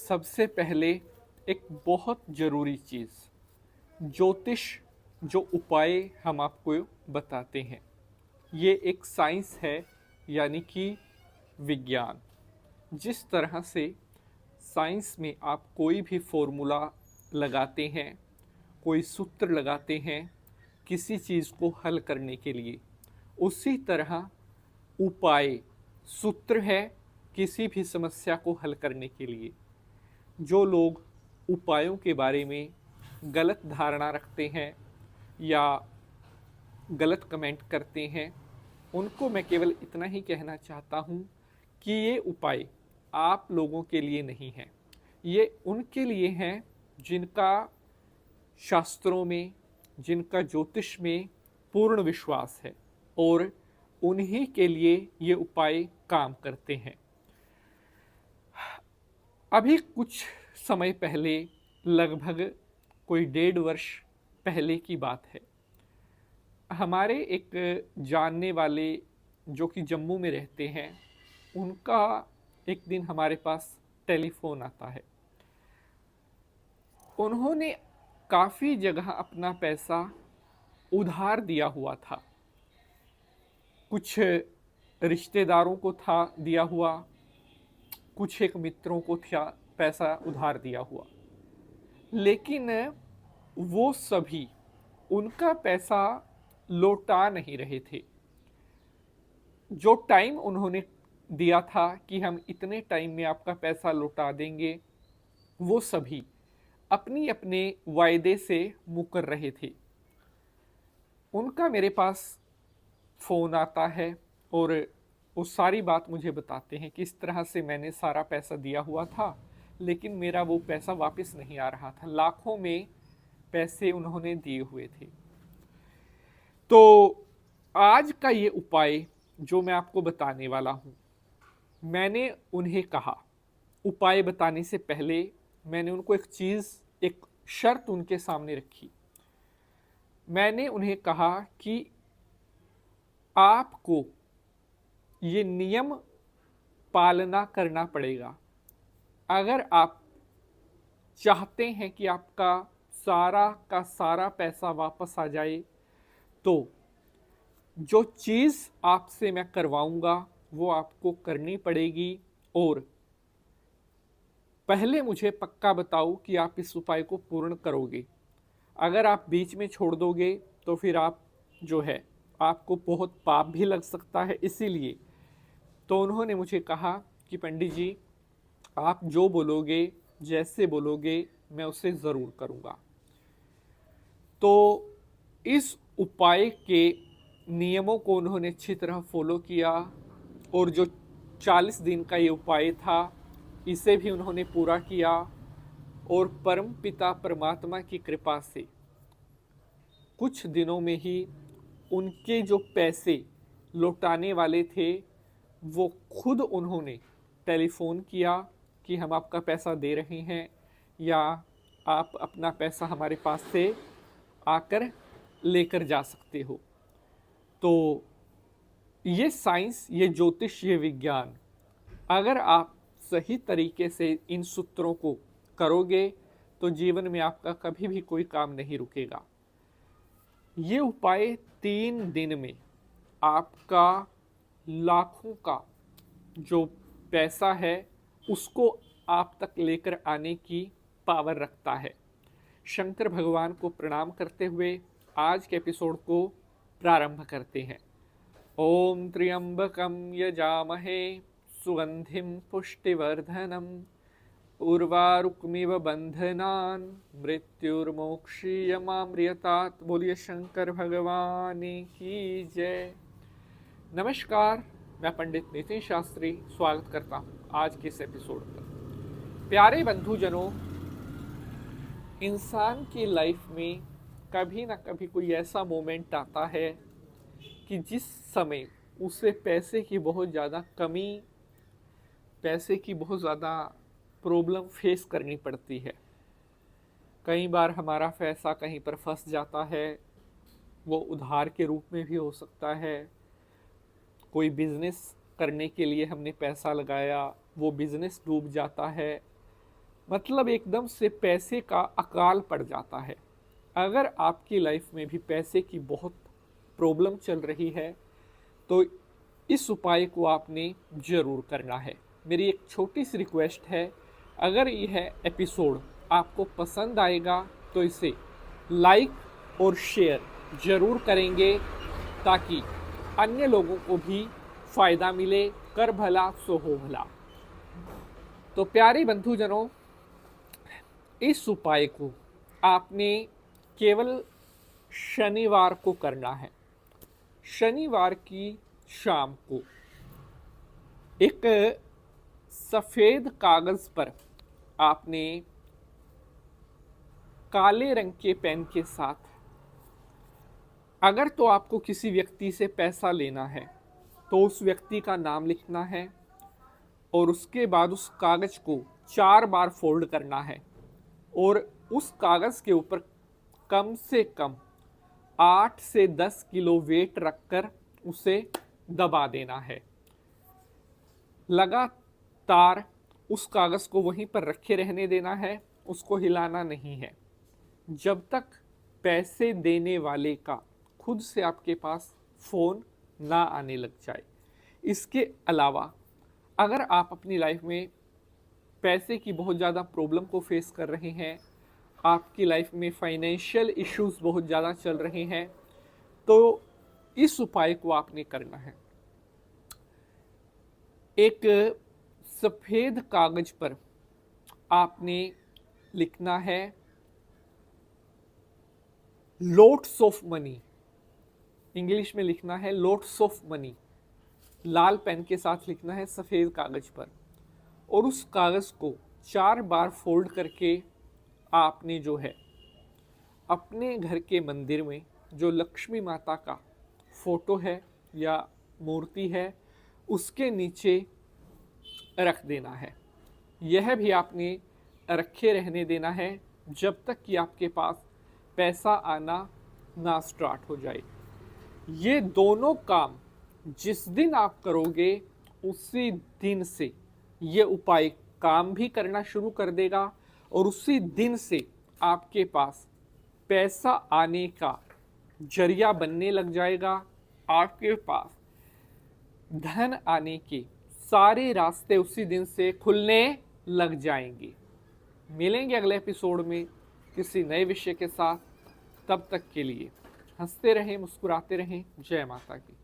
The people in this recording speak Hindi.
सबसे पहले एक बहुत ज़रूरी चीज़, ज्योतिष जो उपाय हम आपको बताते हैं, ये एक साइंस है, यानी कि विज्ञान। जिस तरह से साइंस में आप कोई भी फॉर्मूला लगाते हैं, कोई सूत्र लगाते हैं किसी चीज़ को हल करने के लिए, उसी तरह उपाय सूत्र है किसी भी समस्या को हल करने के लिए। जो लोग उपायों के बारे में गलत धारणा रखते हैं या गलत कमेंट करते हैं, उनको मैं केवल इतना ही कहना चाहता हूँ कि ये उपाय आप लोगों के लिए नहीं हैं। ये उनके लिए हैं जिनका शास्त्रों में, जिनका ज्योतिष में पूर्ण विश्वास है, और उन्हीं के लिए ये उपाय काम करते हैं। अभी कुछ समय पहले, लगभग कोई 1.5 वर्ष पहले की बात है, हमारे एक जानने वाले जो कि जम्मू में रहते हैं, उनका एक दिन हमारे पास टेलीफोन आता है। उन्होंने काफ़ी जगह अपना पैसा उधार दिया हुआ था। कुछ रिश्तेदारों को था दिया हुआ, कुछ एक मित्रों को था पैसा उधार दिया हुआ, लेकिन वो सभी उनका पैसा लौटा नहीं रहे थे। जो टाइम उन्होंने दिया था कि हम इतने टाइम में आपका पैसा लौटा देंगे, वो सभी अपनी अपने वायदे से मुकर रहे थे। उनका मेरे पास फ़ोन आता है और वो सारी बात मुझे बताते हैं कि इस तरह से मैंने सारा पैसा दिया हुआ था, लेकिन मेरा वो पैसा वापस नहीं आ रहा था। लाखों में पैसे उन्होंने दिए हुए थे। तो आज का ये उपाय जो मैं आपको बताने वाला हूँ, मैंने उन्हें कहा, उपाय बताने से पहले मैंने उनको एक चीज़, एक शर्त उनके सामने रखी। मैंने उन्हें कहा कि आपको ये नियम पालना करना पड़ेगा। अगर आप चाहते हैं कि आपका सारा का सारा पैसा वापस आ जाए, तो जो चीज़ आपसे मैं करवाऊंगा वो आपको करनी पड़ेगी। और पहले मुझे पक्का बताओ कि आप इस उपाय को पूर्ण करोगे। अगर आप बीच में छोड़ दोगे तो फिर आप जो है, आपको बहुत पाप भी लग सकता है। इसीलिए तो उन्होंने मुझे कहा कि पंडित जी, आप जो बोलोगे, जैसे बोलोगे, मैं उसे ज़रूर करूँगा। तो इस उपाय के नियमों को उन्होंने अच्छी तरह फॉलो किया, और जो 40 दिन का ये उपाय था, इसे भी उन्होंने पूरा किया। और परम पिता परमात्मा की कृपा से कुछ दिनों में ही उनके जो पैसे लौटाने वाले थे, वो खुद उन्होंने टेलीफोन किया कि हम आपका पैसा दे रहे हैं, या आप अपना पैसा हमारे पास से आकर लेकर जा सकते हो। तो ये साइंस, ये ज्योतिष, ये विज्ञान, अगर आप सही तरीके से इन सूत्रों को करोगे तो जीवन में आपका कभी भी कोई काम नहीं रुकेगा। ये उपाय 3 दिन में आपका लाखों का जो पैसा है उसको आप तक लेकर आने की पावर रखता है। शंकर भगवान को प्रणाम करते हुए आज के एपिसोड को प्रारंभ करते हैं। ओम त्र्यंबकम यजामहे सुगंधिम पुष्टिवर्धनम उर्वारुकमिव बंधनान मृत्युर्मोक्षीयमामृतात्। बोलिए शंकर भगवान की जय। नमस्कार, मैं पंडित नितिन शास्त्री स्वागत करता हूँ आज के इस एपिसोड पर। प्यारे बंधुजनों, इंसान की लाइफ में कभी ना कभी कोई ऐसा मोमेंट आता है कि जिस समय उसे पैसे की बहुत ज़्यादा कमी, पैसे की बहुत ज़्यादा प्रॉब्लम फेस करनी पड़ती है। कई बार हमारा पैसा कहीं पर फंस जाता है, वो उधार के रूप में भी हो सकता है। कोई बिजनेस करने के लिए हमने पैसा लगाया, वो बिजनेस डूब जाता है। मतलब एकदम से पैसे का अकाल पड़ जाता है। अगर आपकी लाइफ में भी पैसे की बहुत प्रॉब्लम चल रही है तो इस उपाय को आपने ज़रूर करना है। मेरी एक छोटी सी रिक्वेस्ट है, अगर यह एपिसोड आपको पसंद आएगा तो इसे लाइक और शेयर ज़रूर करेंगे ताकि अन्य लोगों को भी फ़ायदा मिले। कर भला सो हो भला। तो प्यारे बंधुजनों, इस उपाय को आपने केवल शनिवार को करना है। शनिवार की शाम को एक सफ़ेद कागज़ पर आपने काले रंग के पेन के साथ, अगर तो आपको किसी व्यक्ति से पैसा लेना है तो उस व्यक्ति का नाम लिखना है और उसके बाद उस कागज़ को 4 बार फोल्ड करना है और उस कागज़ के ऊपर कम से कम 8 से 10 किलो वेट रखकर उसे दबा देना है। लगातार उस कागज़ को वहीं पर रखे रहने देना है, उसको हिलाना नहीं है जब तक पैसे देने वाले का खुद से आपके पास फ़ोन ना आने लग जाए। इसके अलावा अगर आप अपनी लाइफ में पैसे की बहुत ज़्यादा प्रॉब्लम को फेस कर रहे हैं, आपकी लाइफ में फाइनेंशियल इश्यूज बहुत ज़्यादा चल रहे हैं, तो इस उपाय को आपने करना है। एक सफ़ेद कागज पर आपने लिखना है लोट्स ऑफ मनी, इंग्लिश में लिखना है लोट्स ऑफ मनी, लाल पेन के साथ लिखना है सफ़ेद कागज पर और उस कागज़ को 4 बार फोल्ड करके आपने जो है अपने घर के मंदिर में जो लक्ष्मी माता का फोटो है या मूर्ति है उसके नीचे रख देना है। यह भी आपने रखे रहने देना है जब तक कि आपके पास पैसा आना ना स्टार्ट हो जाए। ये दोनों काम जिस दिन आप करोगे उसी दिन से ये उपाय काम भी करना शुरू कर देगा और उसी दिन से आपके पास पैसा आने का जरिया बनने लग जाएगा। आपके पास धन आने के सारे रास्ते उसी दिन से खुलने लग जाएंगे। मिलेंगे अगले एपिसोड में किसी नए विषय के साथ। तब तक के लिए हंसते रहें, मुस्कुराते रहें। जय माता की।